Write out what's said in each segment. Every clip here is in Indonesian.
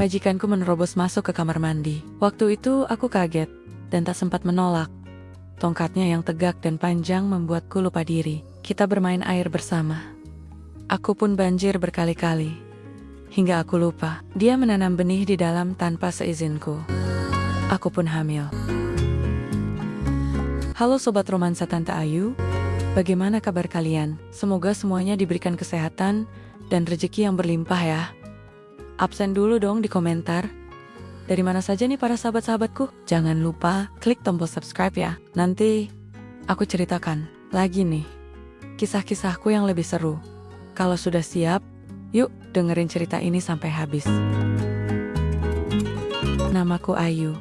Majikanku menerobos masuk ke kamar mandi. Waktu itu aku kaget dan tak sempat menolak. Tongkatnya yang tegak dan panjang membuatku lupa diri. Kita bermain air bersama. Aku pun banjir berkali-kali. Hingga aku lupa, dia menanam benih di dalam tanpa seizinku. Aku pun hamil. Halo Sobat Romansa Tante Ayu, bagaimana kabar kalian? Semoga semuanya diberikan kesehatan dan rezeki yang berlimpah ya. Absen dulu dong di komentar. Dari mana saja nih para sahabat-sahabatku? Jangan lupa klik tombol subscribe ya. Nanti aku ceritakan lagi nih kisah-kisahku yang lebih seru. Kalau sudah siap, yuk dengerin cerita ini sampai habis. Namaku Ayu.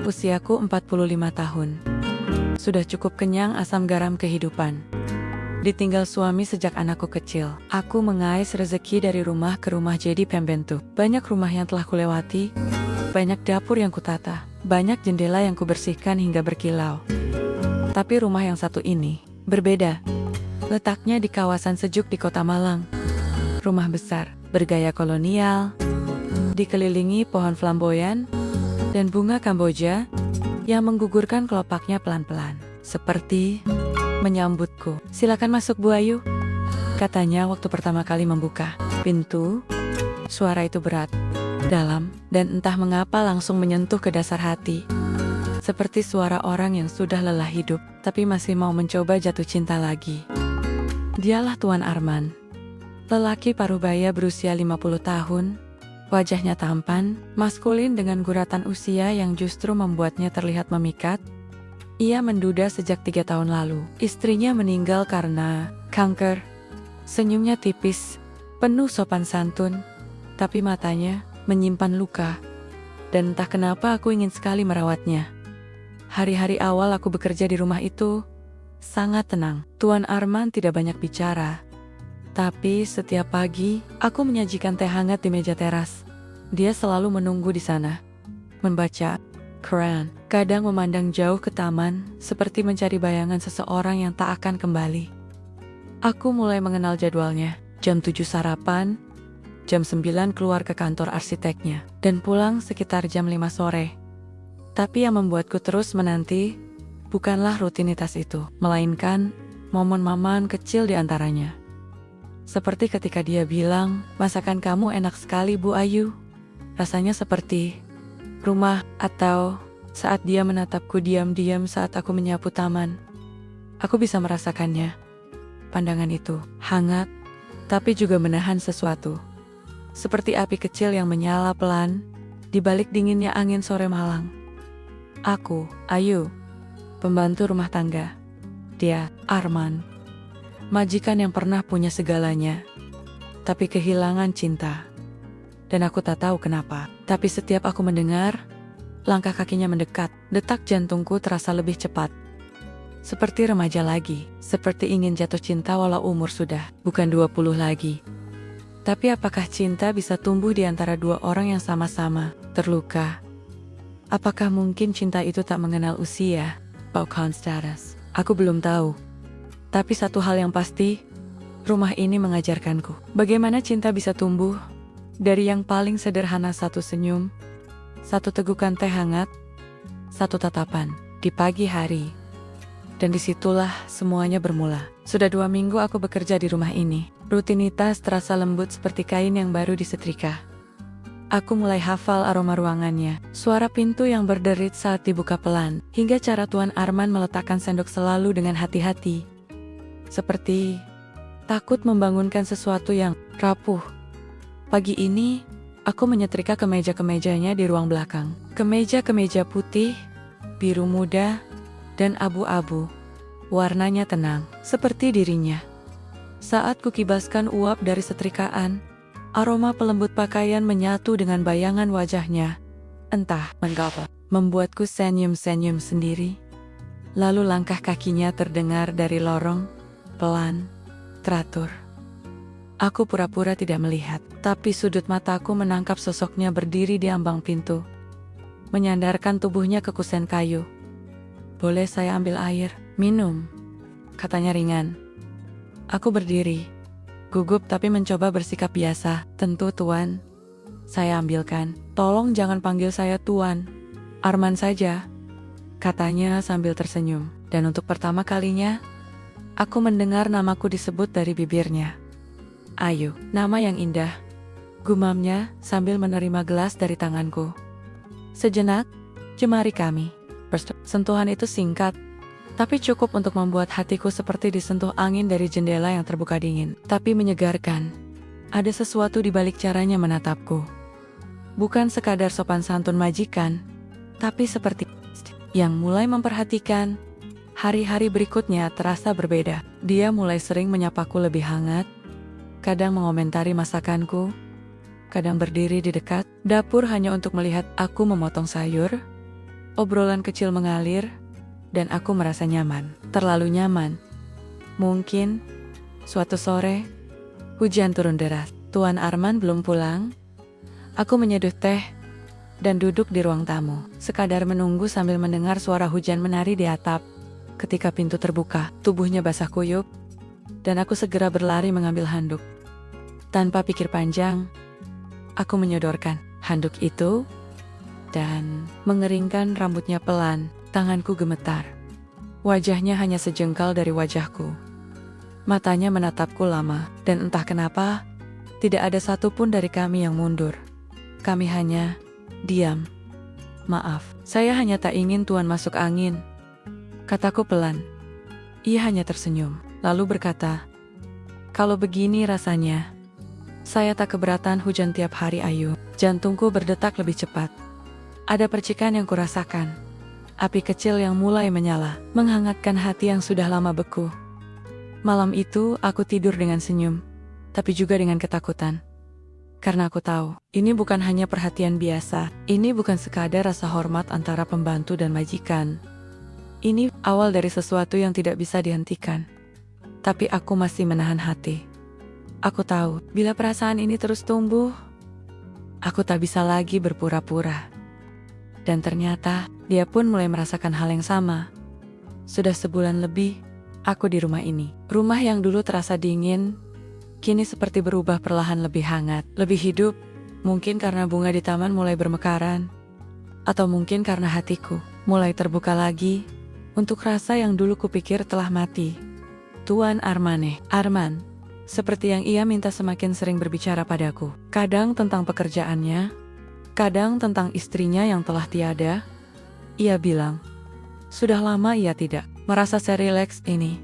Usiaku 45 tahun. Sudah cukup kenyang asam garam kehidupan. Ditinggal suami sejak anakku kecil. Aku mengais rezeki dari rumah ke rumah jadi pembantu. Banyak rumah yang telah kulewati, banyak dapur yang kutata, banyak jendela yang kubersihkan hingga berkilau. Tapi rumah yang satu ini berbeda. Letaknya di kawasan sejuk di Kota Malang. Rumah besar, bergaya kolonial, dikelilingi pohon flamboyan dan bunga Kamboja yang menggugurkan kelopaknya pelan-pelan. Seperti menyambutku. Silakan masuk Bu Ayu, katanya waktu pertama kali membuka pintu. Suara itu berat, dalam, dan entah mengapa langsung menyentuh ke dasar hati. Seperti suara orang yang sudah lelah hidup, tapi masih mau mencoba jatuh cinta lagi. Dialah Tuan Arman. Lelaki parubaya berusia 50 tahun, wajahnya tampan, maskulin dengan guratan usia yang justru membuatnya terlihat memikat. Ia menduda sejak 3 tahun lalu. Istrinya meninggal karena kanker. Senyumnya tipis, penuh sopan santun, tapi matanya menyimpan luka. Dan entah kenapa aku ingin sekali merawatnya. Hari-hari awal aku bekerja di rumah itu sangat tenang. Tuan Arman tidak banyak bicara. Tapi setiap pagi, aku menyajikan teh hangat di meja teras. Dia selalu menunggu di sana, membaca Quran, kadang memandang jauh ke taman, seperti mencari bayangan seseorang yang tak akan kembali. Aku mulai mengenal jadwalnya. Jam 7 sarapan, jam 9 keluar ke kantor arsiteknya, dan pulang sekitar jam 5 sore. Tapi yang membuatku terus menanti, bukanlah rutinitas itu, melainkan momen-momen kecil di antaranya. Seperti ketika dia bilang, "Masakan kamu enak sekali Bu Ayu." Rasanya seperti rumah, atau saat dia menatapku diam-diam saat aku menyapu taman. Aku bisa merasakannya. Pandangan itu hangat, tapi juga menahan sesuatu. Seperti api kecil yang menyala pelan di balik dinginnya angin sore Malang. Aku, Ayu, pembantu rumah tangga. Dia, Arman, majikan yang pernah punya segalanya, tapi kehilangan cinta. Dan aku tak tahu kenapa. Tapi setiap aku mendengar, langkah kakinya mendekat, detak jantungku terasa lebih cepat. Seperti remaja lagi, seperti ingin jatuh cinta walau umur sudah bukan 20 lagi. Tapi apakah cinta bisa tumbuh di antara dua orang yang sama-sama terluka? Apakah mungkin cinta itu tak mengenal usia, bukan status? Aku belum tahu. Tapi satu hal yang pasti, rumah ini mengajarkanku bagaimana cinta bisa tumbuh dari yang paling sederhana, satu senyum, satu tegukan teh hangat, satu tatapan di pagi hari. Dan disitulah semuanya bermula. Sudah 2 minggu aku bekerja di rumah ini. Rutinitas terasa lembut seperti kain yang baru disetrika. Aku mulai hafal aroma ruangannya, suara pintu yang berderit saat dibuka pelan, hingga cara Tuan Arman meletakkan sendok selalu dengan hati-hati. Seperti takut membangunkan sesuatu yang rapuh. Pagi ini, aku menyetrika kemeja-kemejanya di ruang belakang. Kemeja-kemeja putih, biru muda, dan abu-abu. Warnanya tenang, seperti dirinya. Saat kukibaskan uap dari setrikaan, aroma pelembut pakaian menyatu dengan bayangan wajahnya. Entah mengapa, membuatku senyum-senyum sendiri. Lalu langkah kakinya terdengar dari lorong, pelan, teratur. Aku pura-pura tidak melihat, tapi sudut mataku menangkap sosoknya berdiri di ambang pintu, menyandarkan tubuhnya ke kusen kayu. "Boleh saya ambil air? Minum?" katanya ringan. Aku berdiri, gugup tapi mencoba bersikap biasa. "Tentu Tuan." Saya ambilkan. Tolong jangan panggil saya Tuan. Arman saja, katanya sambil tersenyum. Dan untuk pertama kalinya, aku mendengar namaku disebut dari bibirnya. Ayu, nama yang indah, gumamnya sambil menerima gelas dari tanganku. Sejenak, jemari kami. Sentuhan itu singkat, tapi cukup untuk membuat hatiku seperti disentuh angin dari jendela yang terbuka dingin, tapi menyegarkan. Ada sesuatu di balik caranya menatapku. Bukan sekadar sopan santun majikan, tapi seperti yang mulai memperhatikan. Hari-hari berikutnya terasa berbeda. Dia mulai sering menyapaku lebih hangat, kadang mengomentari masakanku, kadang berdiri di dekat dapur hanya untuk melihat aku memotong sayur. Obrolan kecil mengalir, dan aku merasa nyaman, terlalu nyaman. Mungkin, suatu sore, hujan turun deras. Tuan Arman belum pulang. Aku menyeduh teh, dan duduk di ruang tamu, sekadar menunggu sambil mendengar suara hujan menari di atap. Ketika pintu terbuka, tubuhnya basah kuyup, dan aku segera berlari mengambil handuk. Tanpa pikir panjang, aku menyodorkan handuk itu, dan mengeringkan rambutnya pelan. Tanganku gemetar. Wajahnya hanya sejengkal dari wajahku. Matanya menatapku lama, dan entah kenapa, tidak ada satupun dari kami yang mundur. Kami hanya diam. Maaf, saya hanya tak ingin Tuan masuk angin, kataku pelan. Ia hanya tersenyum, lalu berkata, kalau begini rasanya, saya tak keberatan hujan tiap hari Ayu. Jantungku berdetak lebih cepat. Ada percikan yang kurasakan. Api kecil yang mulai menyala, menghangatkan hati yang sudah lama beku. Malam itu aku tidur dengan senyum, tapi juga dengan ketakutan. Karena aku tahu, ini bukan hanya perhatian biasa. Ini bukan sekadar rasa hormat antara pembantu dan majikan. Ini awal dari sesuatu yang tidak bisa dihentikan. Tapi aku masih menahan hati. Aku tahu, bila perasaan ini terus tumbuh, aku tak bisa lagi berpura-pura. Dan ternyata, dia pun mulai merasakan hal yang sama. Sudah sebulan lebih, aku di rumah ini. Rumah yang dulu terasa dingin, kini seperti berubah perlahan lebih hangat, lebih hidup. Mungkin karena bunga di taman mulai bermekaran, atau mungkin karena hatiku mulai terbuka lagi untuk rasa yang dulu kupikir telah mati. Tuan Arman, seperti yang ia minta semakin sering berbicara padaku. Kadang tentang pekerjaannya, kadang tentang istrinya yang telah tiada. Ia bilang, sudah lama ia tidak merasa serileks ini.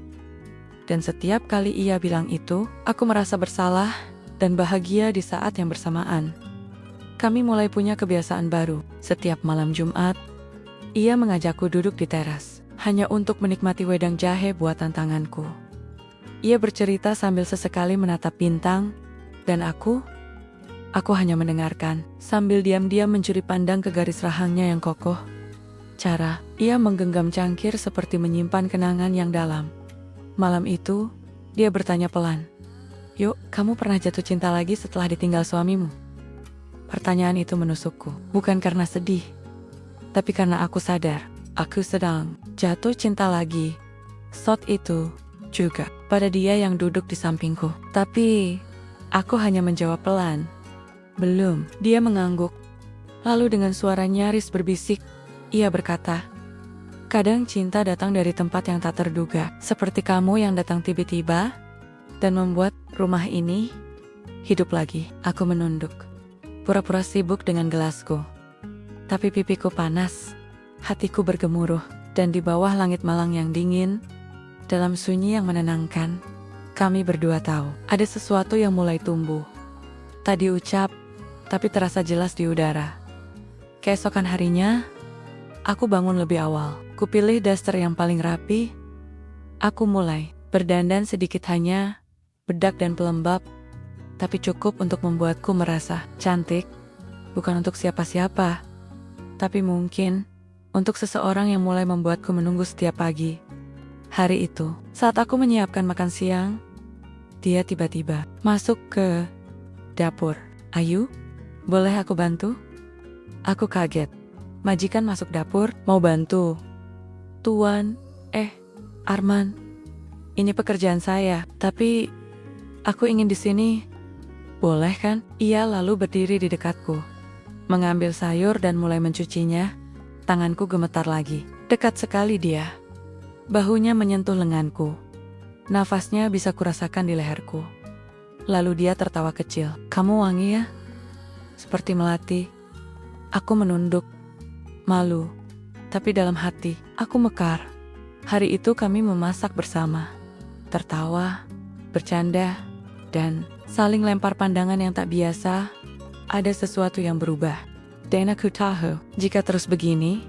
Dan setiap kali ia bilang itu, aku merasa bersalah dan bahagia di saat yang bersamaan. Kami mulai punya kebiasaan baru. Setiap malam Jumat, ia mengajakku duduk di teras, hanya untuk menikmati wedang jahe buatan tanganku. Ia bercerita sambil sesekali menatap bintang, dan aku hanya mendengarkan, sambil diam-diam mencuri pandang ke garis rahangnya yang kokoh. Cara ia menggenggam cangkir seperti menyimpan kenangan yang dalam. Malam itu, dia bertanya pelan, "Yuk, kamu pernah jatuh cinta lagi setelah ditinggal suamimu?" Pertanyaan itu menusukku, bukan karena sedih, tapi karena aku sadar, aku sedang jatuh cinta lagi. Saat itu juga pada dia yang duduk di sampingku. Tapi, aku hanya menjawab pelan, "Belum." Dia mengangguk. Lalu dengan suara nyaris berbisik, ia berkata, "Kadang cinta datang dari tempat yang tak terduga, seperti kamu yang datang tiba-tiba, dan membuat rumah ini hidup lagi." Aku menunduk, pura-pura sibuk dengan gelasku. Tapi pipiku panas, hatiku bergemuruh, dan di bawah langit malang yang dingin, dalam sunyi yang menenangkan, kami berdua tahu, ada sesuatu yang mulai tumbuh. Tak diucap, tapi terasa jelas di udara. Keesokan harinya, aku bangun lebih awal. Kupilih daster yang paling rapi. Aku mulai berdandan sedikit, hanya bedak dan pelembab, tapi cukup untuk membuatku merasa cantik. Bukan untuk siapa-siapa, tapi mungkin untuk seseorang yang mulai membuatku menunggu setiap pagi. Hari itu, saat aku menyiapkan makan siang, dia tiba-tiba masuk ke dapur. "Ayu, boleh aku bantu?" Aku kaget. Majikan masuk dapur, mau bantu? "Tuan, Arman, ini pekerjaan saya, tapi aku ingin di sini Boleh kan? Ia lalu berdiri di dekatku, mengambil sayur dan mulai mencucinya. Tanganku gemetar lagi. Dekat sekali dia. Bahunya menyentuh lenganku. Nafasnya bisa kurasakan di leherku. Lalu dia tertawa kecil. Kamu wangi ya? Seperti melati. Aku menunduk. Malu. Tapi dalam hati, aku mekar. Hari itu kami memasak bersama. Tertawa, bercanda, dan saling lempar pandangan yang tak biasa. Ada sesuatu yang berubah. Dan aku tahu, jika terus begini,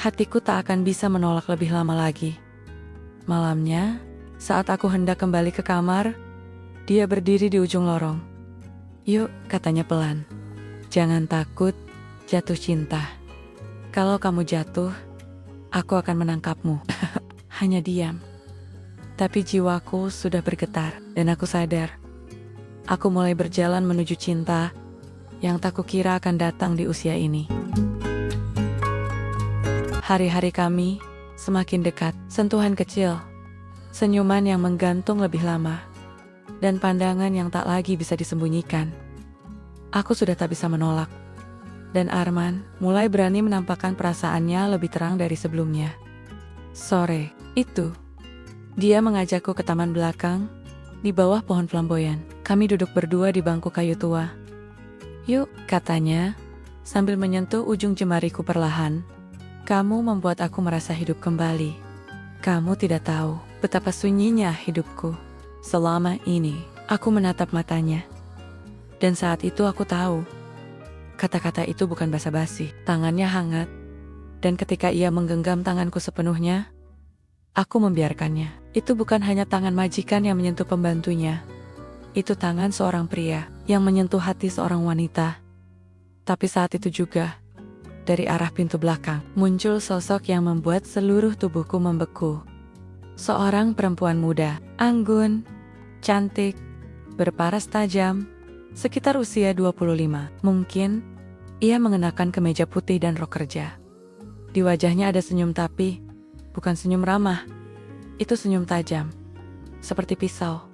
hatiku tak akan bisa menolak lebih lama lagi. Malamnya, saat aku hendak kembali ke kamar, dia berdiri di ujung lorong. Yuk, katanya pelan. Jangan takut jatuh cinta. Kalau kamu jatuh, aku akan menangkapmu. Hanya diam. Tapi jiwaku sudah bergetar dan aku sadar. Aku mulai berjalan menuju cinta yang tak kukira akan datang di usia ini. Hari-hari kami semakin dekat, sentuhan kecil, senyuman yang menggantung lebih lama, dan pandangan yang tak lagi bisa disembunyikan. Aku sudah tak bisa menolak, dan Arman mulai berani menampakkan perasaannya lebih terang dari sebelumnya. Sore itu, dia mengajakku ke taman belakang, di bawah pohon flamboyan. Kami duduk berdua di bangku kayu tua. Yuk, katanya, sambil menyentuh ujung jemariku perlahan. Kamu membuat aku merasa hidup kembali. Kamu tidak tahu betapa sunyinya hidupku. Selama ini, aku menatap matanya. Dan saat itu aku tahu, kata-kata itu bukan basa-basi. Tangannya hangat, dan ketika ia menggenggam tanganku sepenuhnya, aku membiarkannya. Itu bukan hanya tangan majikan yang menyentuh pembantunya. Itu tangan seorang pria yang menyentuh hati seorang wanita. Tapi saat itu juga, dari arah pintu belakang, muncul sosok yang membuat seluruh tubuhku membeku. Seorang perempuan muda, anggun, cantik, berparas tajam, sekitar usia 25. Mungkin, ia mengenakan kemeja putih dan rok kerja. Di wajahnya ada senyum tapi, bukan senyum ramah. Itu senyum tajam, seperti pisau.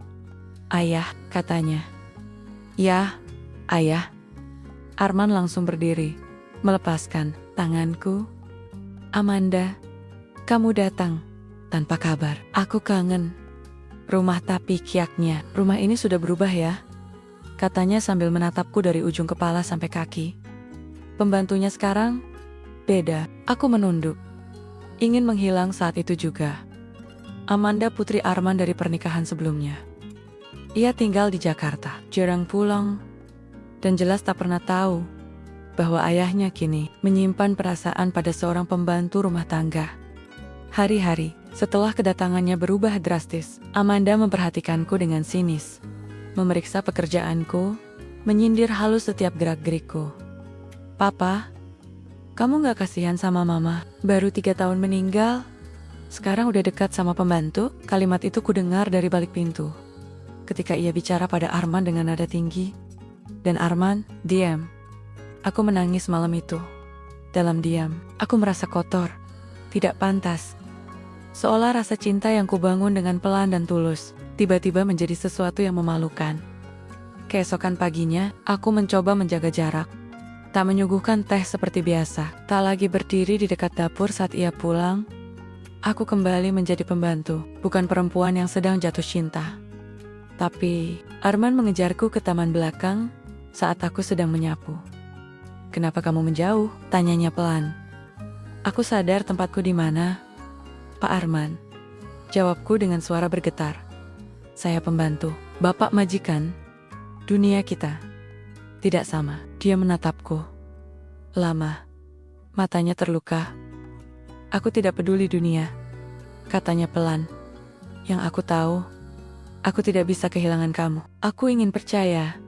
Ayah, katanya. Ya, ayah. Arman langsung berdiri, melepaskan tanganku. Amanda, kamu datang tanpa kabar. Aku kangen. Rumah tapi kiaknya. Rumah ini sudah berubah ya, katanya sambil menatapku dari ujung kepala sampai kaki. Pembantunya sekarang beda. Aku menunduk, ingin menghilang saat itu juga. Amanda putri Arman dari pernikahan sebelumnya. Ia tinggal di Jakarta, jarang pulang, dan jelas tak pernah tahu bahwa ayahnya kini menyimpan perasaan pada seorang pembantu rumah tangga. Hari-hari setelah kedatangannya berubah drastis, Amanda memperhatikanku dengan sinis, memeriksa pekerjaanku, menyindir halus setiap gerak-gerikku. Papa, kamu gak kasihan sama mama? Baru 3 tahun meninggal, sekarang udah dekat sama pembantu? Kalimat itu kudengar dari balik pintu, ketika ia bicara pada Arman dengan nada tinggi. Dan Arman, diam. Aku menangis malam itu. Dalam diam, aku merasa kotor, tidak pantas. Seolah rasa cinta yang kubangun dengan pelan dan tulus, tiba-tiba menjadi sesuatu yang memalukan. Keesokan paginya, aku mencoba menjaga jarak. Tak menyuguhkan teh seperti biasa, tak lagi berdiri di dekat dapur saat ia pulang. Aku kembali menjadi pembantu, bukan perempuan yang sedang jatuh cinta. Tapi, Arman mengejarku ke taman belakang saat aku sedang menyapu. Kenapa kamu menjauh? Tanyanya pelan. Aku sadar tempatku di mana, Pak Arman. Jawabku dengan suara bergetar. Saya pembantu, Bapak majikan. Dunia kita tidak sama. Dia menatapku lama. Matanya terluka. Aku tidak peduli dunia, katanya pelan. Yang aku tahu, aku tidak bisa kehilangan kamu. Aku ingin percaya,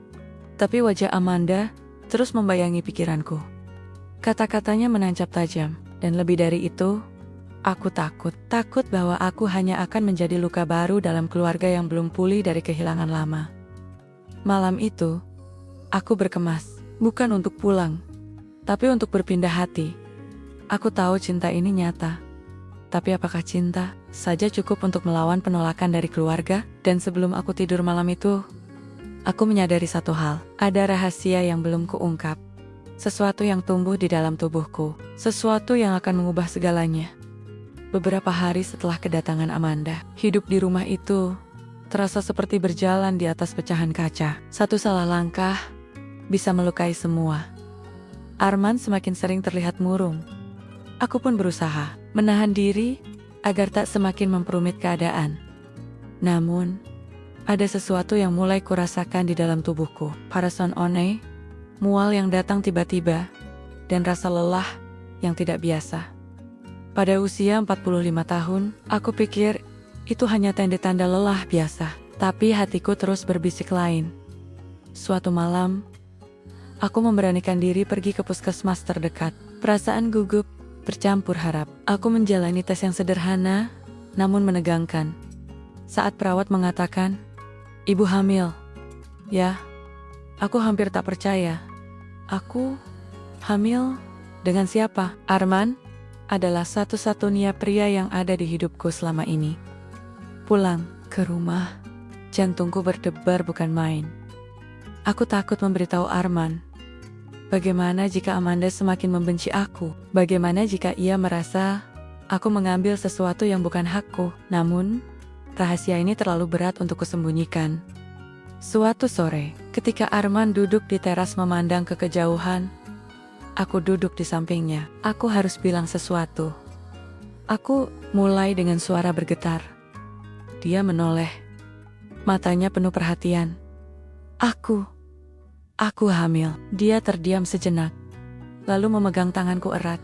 tapi wajah Amanda terus membayangi pikiranku. Kata-katanya menancap tajam, dan lebih dari itu, aku takut. Takut bahwa aku hanya akan menjadi luka baru dalam keluarga yang belum pulih dari kehilangan lama. Malam itu, aku berkemas, bukan untuk pulang, tapi untuk berpindah hati. Aku tahu cinta ini nyata. Tapi apakah cinta saja cukup untuk melawan penolakan dari keluarga? Dan sebelum aku tidur malam itu, aku menyadari satu hal. Ada rahasia yang belum kuungkap. Sesuatu yang tumbuh di dalam tubuhku. Sesuatu yang akan mengubah segalanya. Beberapa hari setelah kedatangan Amanda, hidup di rumah itu terasa seperti berjalan di atas pecahan kaca. Satu salah langkah bisa melukai semua. Arman semakin sering terlihat murung. Aku pun berusaha menahan diri agar tak semakin memperumit keadaan. Namun, ada sesuatu yang mulai kurasakan di dalam tubuhku. Parasan one, mual yang datang tiba-tiba, dan rasa lelah yang tidak biasa. Pada usia 45 tahun, aku pikir itu hanya tanda-tanda lelah biasa. Tapi hatiku terus berbisik lain. Suatu malam, aku memberanikan diri pergi ke puskesmas terdekat. Perasaan gugup bercampur harap. Aku menjalani tes yang sederhana, namun menegangkan. Saat perawat mengatakan, "Ibu hamil." Ya, aku hampir tak percaya. Aku hamil dengan siapa? Arman adalah satu-satunya pria yang ada di hidupku selama ini. Pulang ke rumah, jantungku berdebar bukan main. Aku takut memberitahu Arman. Bagaimana jika Amanda semakin membenci aku? Bagaimana jika ia merasa aku mengambil sesuatu yang bukan hakku? Namun, rahasia ini terlalu berat untuk kusembunyikan. Suatu sore, ketika Arman duduk di teras memandang ke kejauhan, aku duduk di sampingnya. Aku harus bilang sesuatu. Aku mulai dengan suara bergetar. Dia menoleh. Matanya penuh perhatian. Aku hamil. Dia terdiam sejenak, lalu memegang tanganku erat.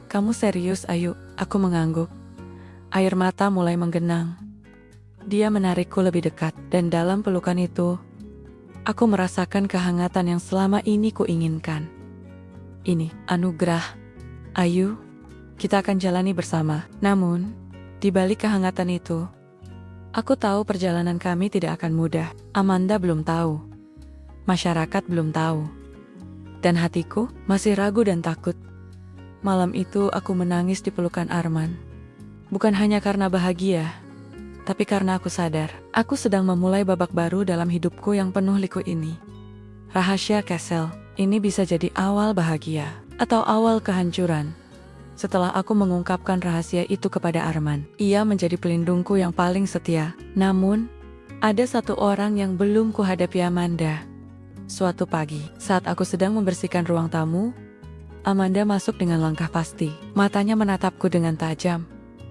"Kamu serius, Ayu?" Aku mengangguk. Air mata mulai menggenang. Dia menarikku lebih dekat, dan dalam pelukan itu, aku merasakan kehangatan yang selama ini kuinginkan. Ini anugerah. Ayu, kita akan jalani bersama. Namun, di balik kehangatan itu, aku tahu perjalanan kami tidak akan mudah. Amanda belum tahu. Masyarakat belum tahu. Dan hatiku masih ragu dan takut. Malam itu aku menangis di pelukan Arman. Bukan hanya karena bahagia, tapi karena aku sadar, aku sedang memulai babak baru dalam hidupku yang penuh liku ini. Rahasia Castle ini bisa jadi awal bahagia, atau awal kehancuran. Setelah aku mengungkapkan rahasia itu kepada Arman, ia menjadi pelindungku yang paling setia. Namun, ada satu orang yang belum kuhadapi, Amanda. Suatu pagi, saat aku sedang membersihkan ruang tamu, Amanda masuk dengan langkah pasti. Matanya menatapku dengan tajam,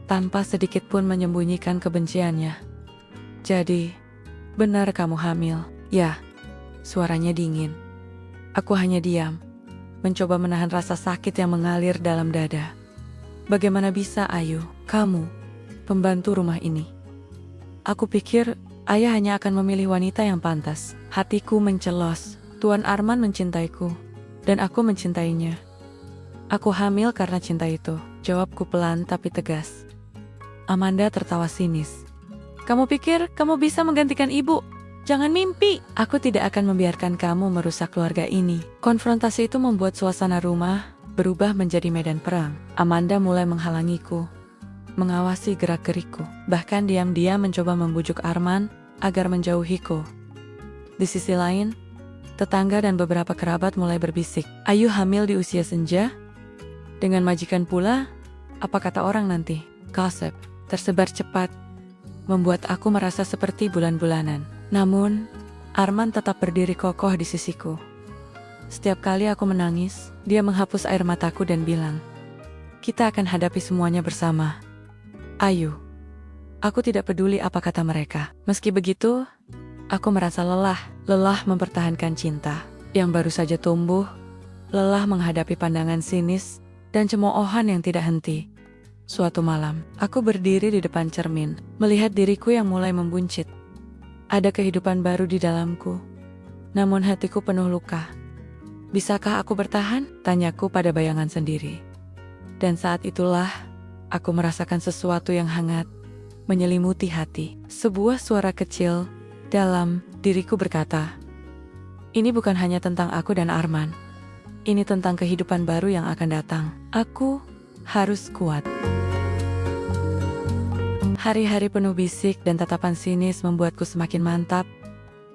tanpa sedikit pun menyembunyikan kebenciannya. "Jadi, benar kamu hamil?" "Ya." Suaranya dingin. Aku hanya diam, mencoba menahan rasa sakit yang mengalir dalam dada. "Bagaimana bisa, Ayu? Kamu, pembantu rumah ini." Aku pikir ayah hanya akan memilih wanita yang pantas. Hatiku mencelos. Tuan Arman mencintaiku, dan aku mencintainya. "Aku hamil karena cinta itu," jawabku pelan tapi tegas. Amanda tertawa sinis. "Kamu pikir kamu bisa menggantikan ibu? Jangan mimpi. Aku tidak akan membiarkan kamu merusak keluarga ini." Konfrontasi itu membuat suasana rumah berubah menjadi medan perang. Amanda mulai menghalangiku, mengawasi gerak-gerikku, bahkan diam-diam mencoba membujuk Arman agar menjauhiku. Di sisi lain, tetangga dan beberapa kerabat mulai berbisik, "Ayu hamil di usia senja? Dengan majikan pula? Apa kata orang nanti?" Gosip tersebar cepat, membuat aku merasa seperti bulan-bulanan. Namun, Arman tetap berdiri kokoh di sisiku. Setiap kali aku menangis, dia menghapus air mataku dan bilang, "Kita akan hadapi semuanya bersama, Ayu." Aku tidak peduli apa kata mereka. Meski begitu, aku merasa lelah mempertahankan cinta yang baru saja tumbuh, lelah menghadapi pandangan sinis dan cemoohan yang tidak henti. Suatu malam, aku berdiri di depan cermin, melihat diriku yang mulai membuncit. Ada kehidupan baru di dalamku, namun hatiku penuh luka. "Bisakah aku bertahan?" tanyaku pada bayangan sendiri. Dan saat itulah, aku merasakan sesuatu yang hangat menyelimuti hati. Sebuah suara kecil dalam diriku berkata, "Ini bukan hanya tentang aku dan Arman. Ini tentang kehidupan baru yang akan datang. Aku harus kuat." Hari-hari penuh bisik dan tatapan sinis membuatku semakin mantap.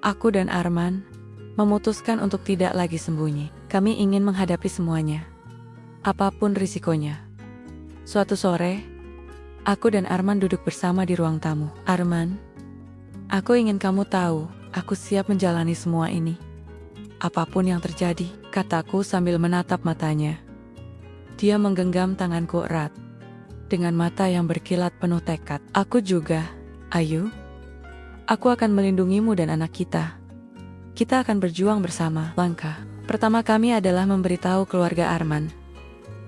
Aku dan Arman memutuskan untuk tidak lagi sembunyi. Kami ingin menghadapi semuanya, apapun risikonya. Suatu sore, aku dan Arman duduk bersama di ruang tamu. Arman, aku ingin kamu tahu, aku siap menjalani semua ini. Apapun yang terjadi, kataku sambil menatap matanya. Dia menggenggam tanganku erat, dengan mata yang berkilat penuh tekad. Aku juga, Ayu. Aku akan melindungimu dan anak kita. Kita akan berjuang bersama. Langkah pertama kami adalah memberitahu keluarga Arman.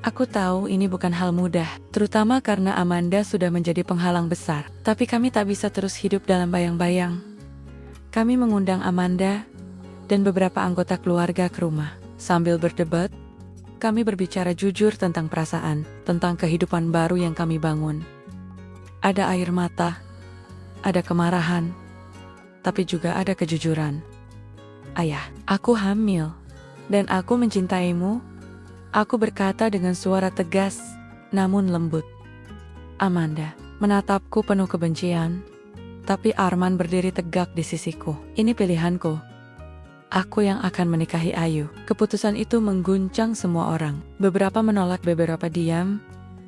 Aku tahu ini bukan hal mudah, terutama karena Amanda sudah menjadi penghalang besar. Tapi kami tak bisa terus hidup dalam bayang-bayang. Kami mengundang Amanda dan beberapa anggota keluarga ke rumah. Sambil berdebat, kami berbicara jujur tentang perasaan, tentang kehidupan baru yang kami bangun. Ada air mata, ada kemarahan, tapi juga ada kejujuran. Ayah, aku hamil, dan aku mencintaimu. Aku berkata dengan suara tegas, namun lembut. Amanda menatapku penuh kebencian, tapi Arman berdiri tegak di sisiku. Ini pilihanku. Aku yang akan menikahi Ayu. Keputusan itu mengguncang semua orang. Beberapa menolak, beberapa diam,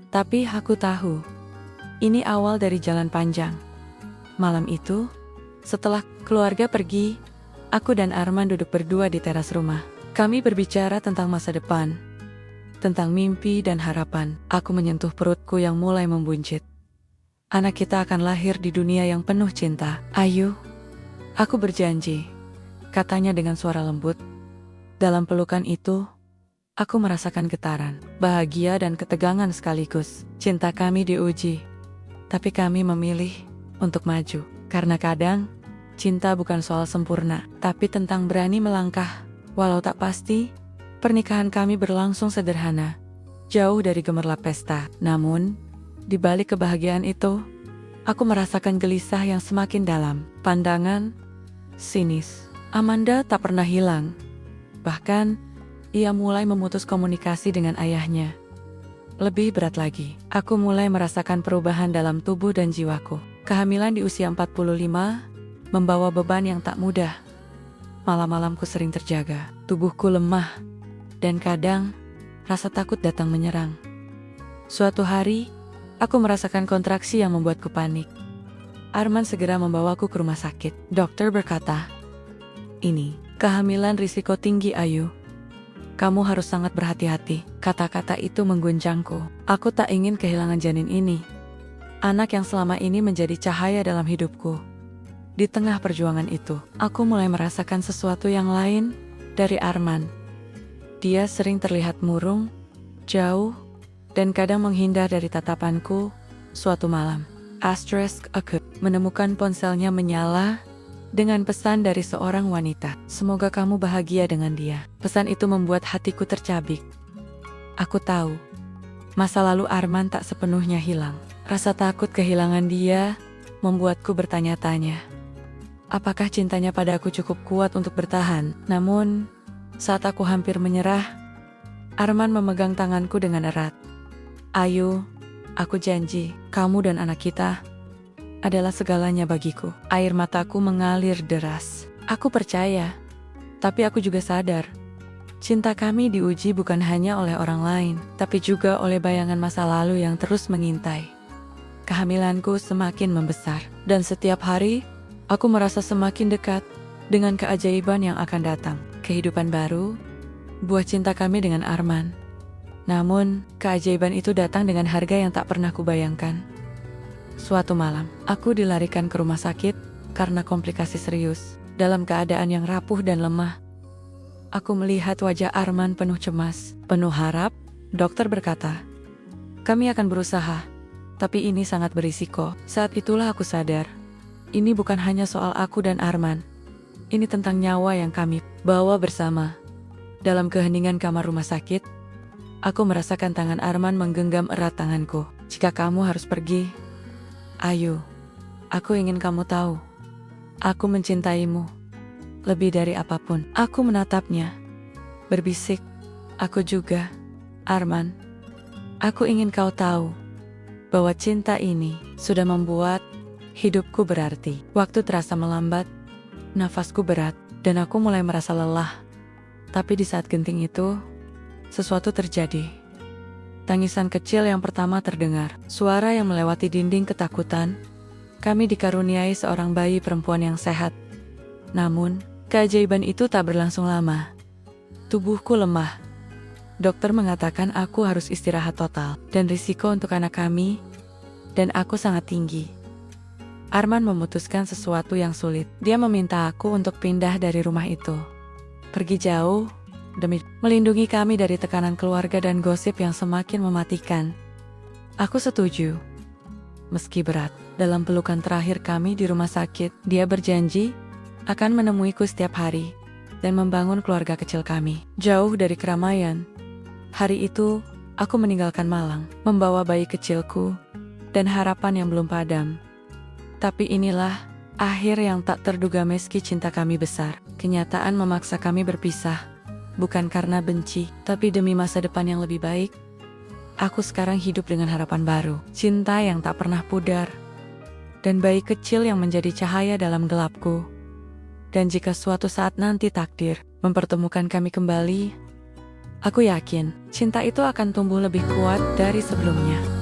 tapi aku tahu, ini awal dari jalan panjang. Malam itu, setelah keluarga pergi, aku dan Arman duduk berdua di teras rumah. Kami berbicara tentang masa depan, tentang mimpi dan harapan. Aku menyentuh perutku yang mulai membuncit. Anak kita akan lahir di dunia yang penuh cinta. Ayu, aku berjanji, katanya dengan suara lembut. Dalam pelukan itu, aku merasakan getaran, bahagia dan ketegangan sekaligus. Cinta kami diuji, tapi kami memilih untuk maju. Karena kadang, cinta bukan soal sempurna, tapi tentang berani melangkah. Walau tak pasti, pernikahan kami berlangsung sederhana, jauh dari gemerlap pesta. Namun, di balik kebahagiaan itu, aku merasakan gelisah yang semakin dalam. Pandangan sinis Amanda tak pernah hilang. Bahkan, ia mulai memutus komunikasi dengan ayahnya. Lebih berat lagi, aku mulai merasakan perubahan dalam tubuh dan jiwaku. Kehamilan di usia 45 membawa beban yang tak mudah. Malam-malamku sering terjaga, tubuhku lemah, dan kadang rasa takut datang menyerang. Suatu hari, aku merasakan kontraksi yang membuatku panik. Arman segera membawaku ke rumah sakit. Dokter berkata, "Ini kehamilan risiko tinggi, Ayu. Kamu harus sangat berhati-hati." Kata-kata itu mengguncangku. Aku tak ingin kehilangan janin ini, anak yang selama ini menjadi cahaya dalam hidupku. Di tengah perjuangan itu, aku mulai merasakan sesuatu yang lain dari Arman. Dia sering terlihat murung, jauh, dan kadang menghindar dari tatapanku. Suatu malam, aku menemukan ponselnya menyala dengan pesan dari seorang wanita. "Semoga kamu bahagia dengan dia." Pesan itu membuat hatiku tercabik. Aku tahu, masa lalu Arman tak sepenuhnya hilang. Rasa takut kehilangan dia membuatku bertanya-tanya, apakah cintanya padaku cukup kuat untuk bertahan? Namun, saat aku hampir menyerah, Arman memegang tanganku dengan erat. "Ayu, aku janji, kamu dan anak kita adalah segalanya bagiku." Air mataku mengalir deras. Aku percaya, tapi aku juga sadar, cinta kami diuji bukan hanya oleh orang lain, tapi juga oleh bayangan masa lalu yang terus mengintai. Kehamilanku semakin membesar, dan setiap hari, aku merasa semakin dekat dengan keajaiban yang akan datang. Kehidupan baru, buah cinta kami dengan Arman. Namun, keajaiban itu datang dengan harga yang tak pernah kubayangkan. Suatu malam, aku dilarikan ke rumah sakit karena komplikasi serius. Dalam keadaan yang rapuh dan lemah, aku melihat wajah Arman penuh cemas. Penuh harap, dokter berkata, "Kami akan berusaha, tapi ini sangat berisiko." Saat itulah aku sadar, ini bukan hanya soal aku dan Arman. Ini tentang nyawa yang kami bawa bersama. Dalam keheningan kamar rumah sakit, aku merasakan tangan Arman menggenggam erat tanganku. "Jika kamu harus pergi, Ayu, aku ingin kamu tahu, aku mencintaimu lebih dari apapun." Aku menatapnya, berbisik, "Aku juga, Arman. Aku ingin kau tahu bahwa cinta ini sudah membuat hidupku berarti." Waktu terasa melambat, Nafasku berat, dan aku mulai merasa lelah. Tapi di saat genting itu, sesuatu terjadi. Tangisan kecil yang pertama terdengar, suara yang melewati dinding ketakutan. Kami dikaruniai seorang bayi perempuan yang sehat. Namun, keajaiban itu tak berlangsung lama. Tubuhku lemah. Dokter mengatakan aku harus istirahat total, dan risiko untuk anak kami dan aku sangat tinggi. Arman memutuskan sesuatu yang sulit. Dia meminta aku untuk pindah dari rumah itu. Pergi jauh, demi melindungi kami dari tekanan keluarga dan gosip yang semakin mematikan. Aku setuju. Meski berat, dalam pelukan terakhir kami di rumah sakit, dia berjanji akan menemuiku setiap hari dan membangun keluarga kecil kami. Jauh dari keramaian. Hari itu, aku meninggalkan Malang, membawa bayi kecilku dan harapan yang belum padam. Tapi inilah akhir yang tak terduga meski cinta kami besar. Kenyataan memaksa kami berpisah, bukan karena benci, tapi demi masa depan yang lebih baik. Aku sekarang hidup dengan harapan baru, cinta yang tak pernah pudar, dan bayi kecil yang menjadi cahaya dalam gelapku. Dan jika suatu saat nanti takdir mempertemukan kami kembali, aku yakin cinta itu akan tumbuh lebih kuat dari sebelumnya.